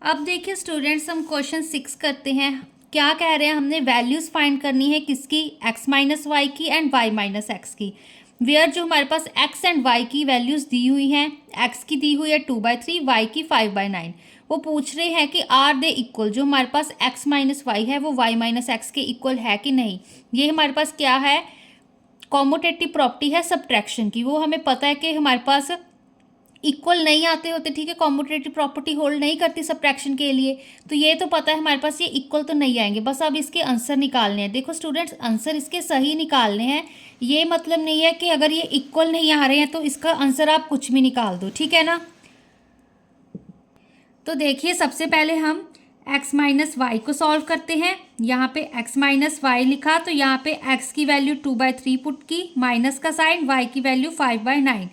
अब देखिए स्टूडेंट्स, हम क्वेश्चन 6 करते हैं। क्या कह रहे हैं, हमने वैल्यूज फाइंड करनी है किसकी, x माइनस वाई की एंड y माइनस एक्स की। वेयर जो हमारे पास x एंड y की वैल्यूज दी हुई हैं, x की दी हुई है 2/3, y की 5/9। वो पूछ रहे हैं कि आर दे इक्वल, जो हमारे पास x माइनस वाई है वो y माइनस एक्स के इक्वल है कि नहीं। ये हमारे पास क्या है, कॉम्यूटेटिव प्रॉपर्टी है सब्ट्रैक्शन की। वो हमें पता है कि हमारे पास इक्वल नहीं आते होते, ठीक है, कॉम्यूटेटिव प्रॉपर्टी होल्ड नहीं करती सब्ट्रैक्शन के लिए। तो ये तो पता है हमारे पास ये इक्वल तो नहीं आएंगे, बस अब इसके आंसर निकालने हैं। देखो स्टूडेंट्स, आंसर इसके सही निकालने हैं। ये मतलब नहीं है कि अगर ये इक्वल नहीं आ रहे हैं तो इसका आंसर आप कुछ भी निकाल दो, ठीक है ना। तो देखिए सबसे पहले हम x माइनस वाई को सॉल्व करते हैं। यहाँ पे x माइनस वाई लिखा तो यहाँ पे x की वैल्यू 2/3 पुट की, माइनस का साइन, y की वैल्यू 5/9,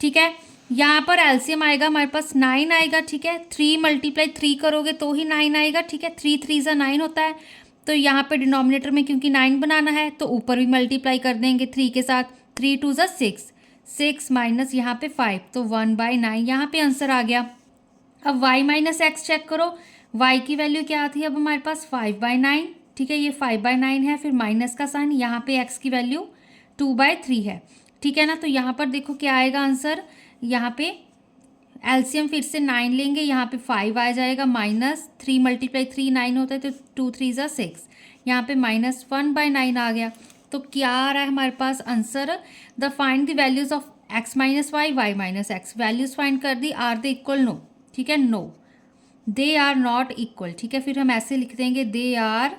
ठीक है। यहाँ पर एलसीएम आएगा हमारे पास 9 आएगा, ठीक है। 3 × 3 करोगे तो ही 9 आएगा, ठीक है। 3 3 ज़ा 9 होता है। तो यहाँ पे डिनोमिनेटर में क्योंकि 9 बनाना है तो ऊपर भी मल्टीप्लाई कर देंगे 3 के साथ। 3 2 ज़ा 6, 6 माइनस यहाँ पे 5, तो 1/9 यहाँ पे आंसर आ गया। अब y माइनस एक्स चेक करो, y की वैल्यू क्या आती है अब हमारे पास 5/9, ठीक है। ये 5/9 है, फिर माइनस का साइन, यहाँ पे x की वैल्यू 2/3 है, ठीक है ना। तो यहाँ पर देखो क्या आएगा आंसर, यहाँ पे एलसीएम फिर से 9 लेंगे, यहाँ पे 5 आ जाएगा, माइनस 3 × 3 9 होता है, तो 2 3 ज़ा 6, यहाँ पे -1/9 आ गया। तो क्या आ रहा है हमारे पास answer, the find the values of x minus y, y minus x. Values find कर दी, आर द इक्वल, नो, ठीक है, no, they are not equal, ठीक है। फिर हम ऐसे लिख देंगे दे आर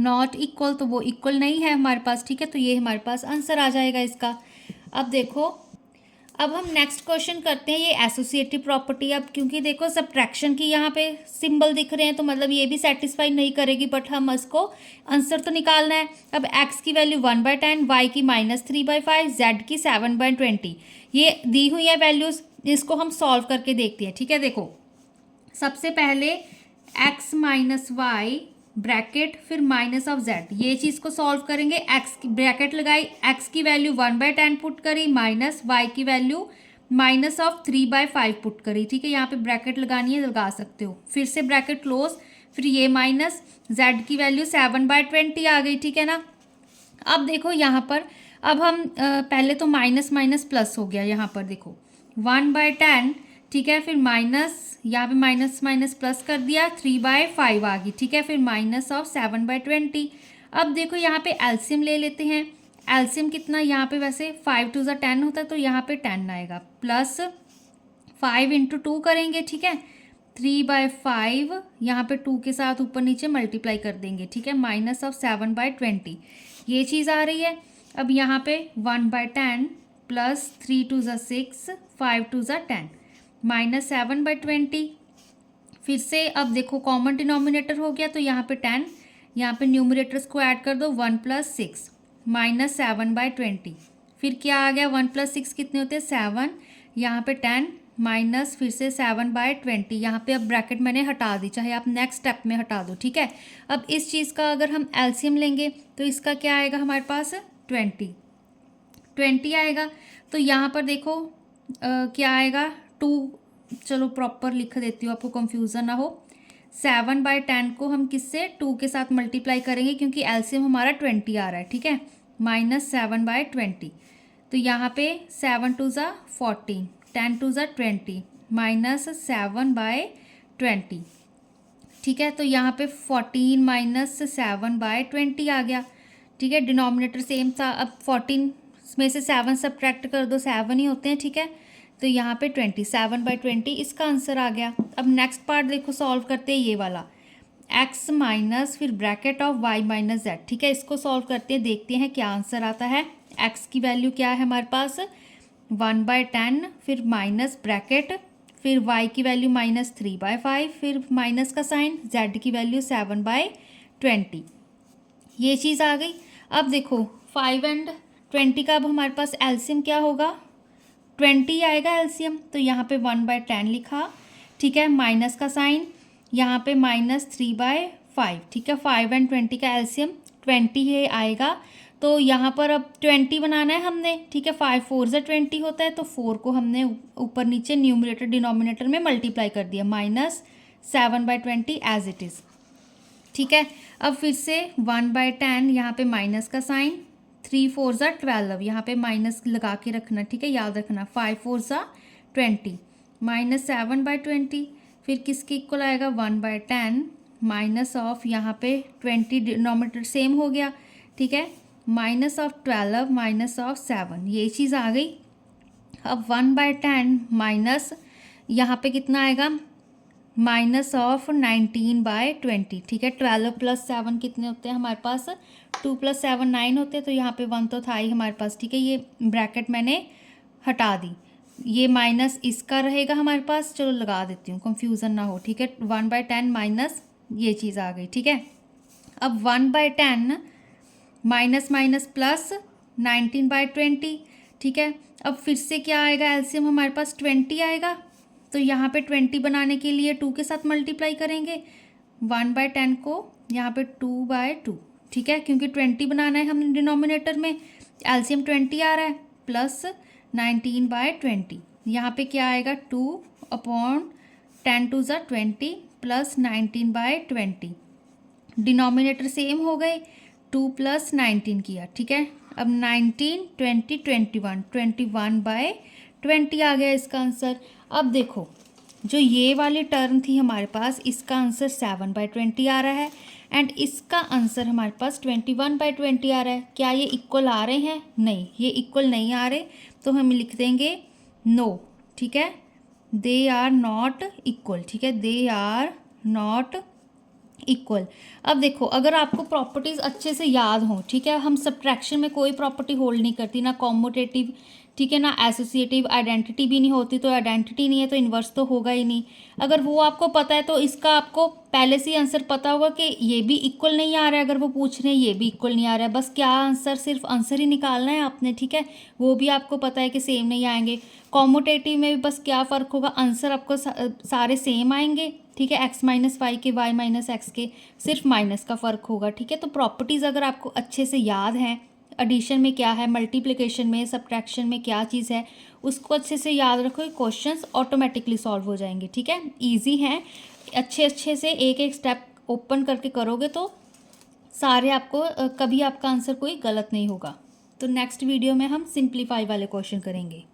नॉट इक्वल, तो वो इक्वल नहीं है हमारे पास, ठीक है। तो ये हमारे पास आंसर आ जाएगा इसका। अब देखो, अब हम नेक्स्ट क्वेश्चन करते हैं, ये एसोसिएटिव प्रॉपर्टी। अब क्योंकि देखो सब्ट्रैक्शन की यहाँ पे सिंबल दिख रहे हैं तो मतलब ये भी सेटिस्फाई नहीं करेगी, बट हम इसको आंसर तो निकालना है। अब x की वैल्यू 1/10, y की -3/5, z की 7/20, ये दी हुई है वैल्यूज। इसको हम सॉल्व करके देखते हैं, ठीक है। देखो सबसे पहले x माइनस वाई ब्रैकेट, फिर माइनस ऑफ z, ये चीज़ को सॉल्व करेंगे। x की ब्रैकेट लगाई, x की वैल्यू 1/10 पुट करी, माइनस y की वैल्यू -3/5 पुट करी, ठीक है। यहाँ पे ब्रैकेट लगानी है, लगा सकते हो। फिर से ब्रैकेट क्लोज, फिर ये माइनस, z की वैल्यू 7/20 आ गई, ठीक है ना। अब देखो यहाँ पर, अब हम पहले तो माइनस माइनस प्लस हो गया, यहाँ पर देखो 1/10, ठीक है। फिर माइनस, यहाँ पे माइनस माइनस प्लस कर दिया, 3/5 आ गई, ठीक है। फिर माइनस ऑफ 7/20। अब देखो यहाँ पे एलसीएम ले लेते हैं। एलसीएम कितना, यहाँ पे वैसे 5 2 ज़ा 10 होता है, तो यहाँ पे 10 आएगा, प्लस 5 × 2 करेंगे, ठीक है। 3/5, यहाँ पे 2 के साथ ऊपर नीचे मल्टीप्लाई कर देंगे, ठीक है। माइनस ऑफ 7/20, ये चीज़ आ रही है। अब यहाँ पे 1/10 प्लस 3 2 ज़ा 6, 5 2 ज़ा 10, माइनस 7/20। फिर से अब देखो कॉमन डिनोमिनेटर हो गया, तो यहाँ पे 10, यहाँ पे न्यूमरेटर्स को ऐड कर दो, 1 + 6 माइनस 7/20। फिर क्या आ गया, 1 + 6 कितने होते हैं, 7, यहाँ पे 10 माइनस फिर से 7/20। यहाँ पे अब ब्रैकेट मैंने हटा दी, चाहे आप नेक्स्ट स्टेप में हटा दो, ठीक है। अब इस चीज़ का अगर हम एलसीएम लेंगे तो इसका क्या आएगा हमारे पास, 20 आएगा। तो यहाँ पर देखो क्या आएगा, 2, चलो प्रॉपर लिख देती हूँ आपको कंफ्यूजन ना हो। 7/10 को हम किससे, 2 के साथ मल्टीप्लाई करेंगे क्योंकि एलसीएम हमारा 20 आ रहा है, ठीक है। माइनस 7/20, तो यहाँ पे 7 2 ज़ा 14, 10 2 ज़ा 20, माइनस 7/20, ठीक है। तो यहाँ पे 14 माइनस 7/20 आ गया, ठीक है। डिनोमिनेटर सेम था, अब 14 में से 7 सब्ट्रैक्ट कर दो, 7 ही होते हैं, ठीक है। तो यहाँ पे 27/20 इसका आंसर आ गया। अब नेक्स्ट पार्ट देखो सॉल्व करते हैं, ये वाला x माइनस फिर bracket of y minus z, ठीक है। इसको सॉल्व करते हैं, देखते हैं क्या आंसर आता है। x की वैल्यू क्या है हमारे पास, 1/10, फिर माइनस ब्रैकेट, फिर y की वैल्यू -3/5, फिर माइनस का साइन, z की वैल्यू 7/20, ये चीज़ आ गई। अब देखो 5 और 20 का अब हमारे पास एलसीएम क्या होगा, 20 आएगा एलसीएम। तो यहाँ पे 1/10 लिखा, ठीक है, माइनस का साइन, यहाँ पे -3/5, ठीक है। 5 और 20 का एलसीएम 20 है आएगा। तो यहाँ पर अब 20 बनाना है हमने, ठीक है। 5 4 ज़ा 20 होता है, तो 4 को हमने ऊपर नीचे न्यूमरेटर डिनोमिनेटर में मल्टीप्लाई कर दिया, 7/20 एज इट इज़। ठीक है, अब फिर से 1/10 यहाँ पे माइनस का साइन, 3 4 ज़ा 12, यहाँ पे माइनस लगा के रखना। ठीक है, याद रखना। 5 4 ज़ा 20 माइनस 7/20, फिर किसके इक्वल आएगा 1/10 माइनस ऑफ, यहाँ पे 20 डिनोमिनेटर सेम हो गया। ठीक है, माइनस ऑफ 12 माइनस ऑफ 7, ये चीज़ आ गई। अब 1/10 माइनस यहाँ पे कितना आएगा माइनस ऑफ 19/20। ठीक है, 12 + 7 कितने होते हैं हमारे पास, 2 + 7 9 होते हैं, तो यहाँ पे 1 तो था ही हमारे पास। ठीक है, ये ब्रैकेट मैंने हटा दी, ये माइनस इसका रहेगा हमारे पास। चलो लगा देती हूँ, कंफ्यूजन ना हो। ठीक है, 1/10 माइनस ये चीज़ आ गई। ठीक है, अब 1/10 माइनस माइनस प्लस 19/20। ठीक है, अब फिर से क्या आएगा, एलसीएम हमारे पास 20 आएगा, तो यहाँ पे 20 बनाने के लिए 2 के साथ मल्टीप्लाई करेंगे। 1/10 को यहाँ पे 2/2। ठीक है, क्योंकि 20 बनाना है हमने डिनोमिनेटर में, एलसीएम 20 आ रहा है, प्लस 19/20। यहाँ पे क्या आएगा 2/10 2 ज़ा 20 प्लस 19/20। डिनोमिनेटर सेम हो गए, 2 + 19 किया। ठीक है, अब 19 20 21 21/20 आ गया इसका आंसर। अब देखो, जो ये वाली टर्म थी हमारे पास, इसका आंसर 7/20 आ रहा है, एंड इसका आंसर हमारे पास 21/20 आ रहा है। क्या ये इक्वल आ रहे हैं? नहीं, ये इक्वल नहीं आ रहे, तो हम लिख देंगे नो। ठीक है, दे आर नॉट इक्वल। ठीक है, दे आर नॉट इक्वल। अब देखो, अगर आपको प्रॉपर्टीज़ अच्छे से याद हों, ठीक है, हम सब्ट्रैक्शन में कोई प्रॉपर्टी होल्ड नहीं करती, ना कॉम्यूटेटिव, ठीक है, ना एसोसिएटिव, आइडेंटिटी भी नहीं होती, तो आइडेंटिटी नहीं है तो इन्वर्स तो होगा ही नहीं। अगर वो आपको पता है तो इसका आपको पहले से ही आंसर पता होगा कि ये भी इक्वल नहीं आ रहा है। अगर वो पूछ रहे हैं ये भी इक्वल नहीं आ रहा है, बस क्या आंसर, सिर्फ आंसर ही निकालना है आपने। ठीक है, वो भी आपको पता है कि सेम नहीं आएंगे। कॉम्यूटेटिव में भी बस क्या फ़र्क होगा, आंसर आपको सारे सेम आएंगे। ठीक है, x - y के y - x के सिर्फ माइनस का फ़र्क होगा। ठीक है, तो प्रॉपर्टीज़ अगर आपको अच्छे से याद हैं, एडिशन में क्या है, मल्टीप्लिकेशन में, सब्ट्रैक्शन में क्या चीज़ है, उसको अच्छे से याद रखो, क्वेश्चंस ऑटोमेटिकली सॉल्व हो जाएंगे। ठीक है, ईजी हैं, अच्छे से एक एक स्टेप ओपन करके करोगे तो सारे आपको कभी आपका आंसर कोई गलत नहीं होगा। तो नेक्स्ट वीडियो में हम सिंप्लीफाई वाले क्वेश्चन करेंगे।